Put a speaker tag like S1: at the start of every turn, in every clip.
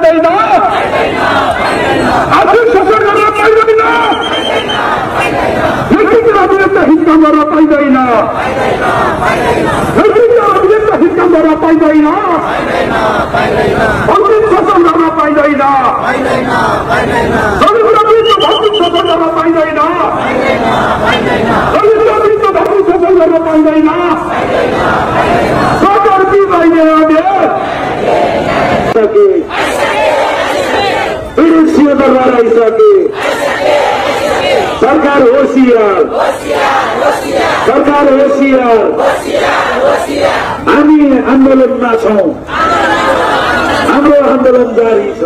S1: पाइँदैन आर्थिक शोषण गर्न पाइँदैन नैतिक अभियन्ता हितकाम गर्न पाइँदैन नैतिक अभियन्ता हितकाम गर्न पाइँदैन भौतिक शोषण गर्न पाइँदैन दलितका विरुद्ध भौतिक शोषण गर्न पाइँदैन दलितका विरुद्ध भौतिक शोषण गर्न पाइँदैन सरकार के चाहिए दरबार आइसके सरकार होशियार सरकार होशियार हामी आन्दोलनमा छौं हाम्रो आन्दोलन जारी छ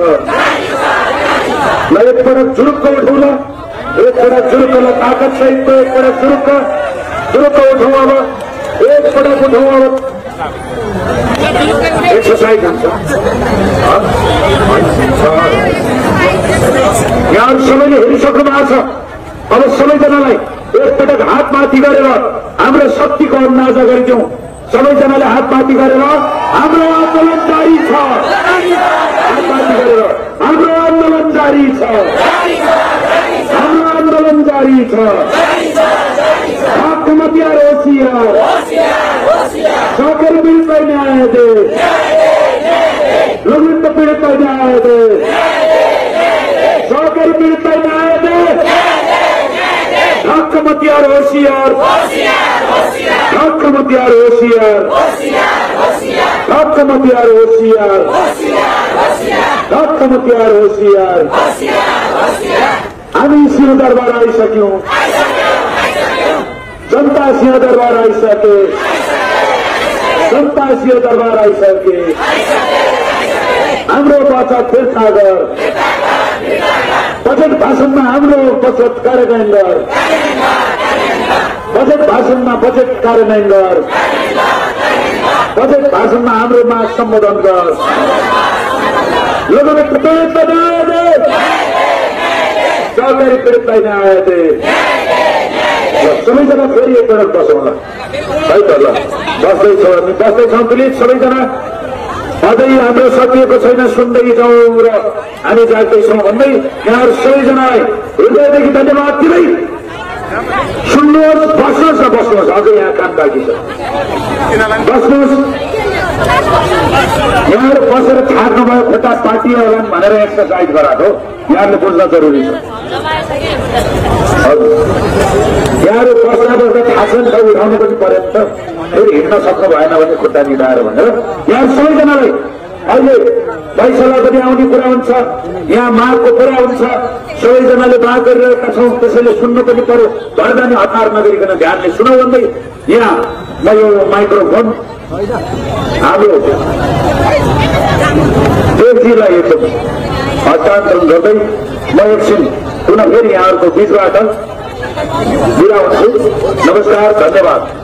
S1: ल एकपटक जुरुक्क उठौँ ल एकपटक जुरुक्कलाई ताकत सहित एकपटक जुरुक्क उठौँ अब एकपटक उठौँ अब एक्सरसाइज हुन्छ यहाँ सबैले हेरिसक्नु भएको छ अब सबैजनालाई एकपटक हात माथि गरेर हाम्रो शक्तिको अन्दाजा गरिदिउँ सबैजनाले हात माथि गरेर हाम्रो आन्दोलन जारी छ हात माथि गरेर हाम्रो आन्दोलन जारी छ हाम्रो आन्दोलन जारी छ हकमतियार होशियार सरकारी पीड़ित न्याय दे लघुत्व पीड़ित न्याय दे सरकारी पीड़ित न्याय दे हकमतियार होशियार हकमतियार होशियार हकमतियार होशियार हकमतियार होशियार हामी सिंहदरबार आइसक्यौं जनता सिंहदरबार आइसके जनता सिंहदरबार आइसके हाम्रो बचत फिर्ता गर बजेट भाषणमा हाम्रो बचत कार्यान्वयन गर बजेट भाषणमा बजेट कार्यान्वयन गर बजेट भाषणमा हाम्रो माग सम्बोधन गर लोगों पीड़ित न्याय दे सरकारी पीड़ित न्याय दे सबैजना फेरि एकपटक बसौँ ल है त ल बस्दैछौँ प्लिज सबैजना अझै हाम्रो सकिएको छैन सुन्दै जाउँ र हामी जाग्दैछौँ भन्दै यहाँहरू सबैजनालाई हृदयदेखि धन्यवाद दिँदै सुन्नुहोस् बस्नुहोस् न बस्नुहोस् अझै यहाँ काम बाँकी छ बस्नुहोस् यहाँहरू बसेर छाड्नुभयो खुट्टा पार्टीहरूलाई भनेर एक्सरसाइज गराएको यहाँहरूले बुझ्न जरुरी छ यहाँहरू बस्दा बस्दा थाहा छ नि त उठाउनु पनि पर्यो नि त फेरि हिँड्न सक्नु भएन भने खुट्टा निधाएर भनेर यहाँ सबैजनालाई अहिले फैसला पनि आउने कुरा हुन्छ यहाँ मागको कुरा हुन्छ सबैजनाले माग गरिरहेका छौँ त्यसैले सुन्नु पनि पर्यो घरदानी हतार नगरिकन ध्यानले सुनौ भन्दै यहाँ म यो माइक्रोफोन हाम्रो देवजीलाई एकदम हस्तान्तरण गर्दै म एकछिन पुनः फेरि यहाँहरूको बीचबाट बिदा हुन्छु नमस्कार धन्यवाद।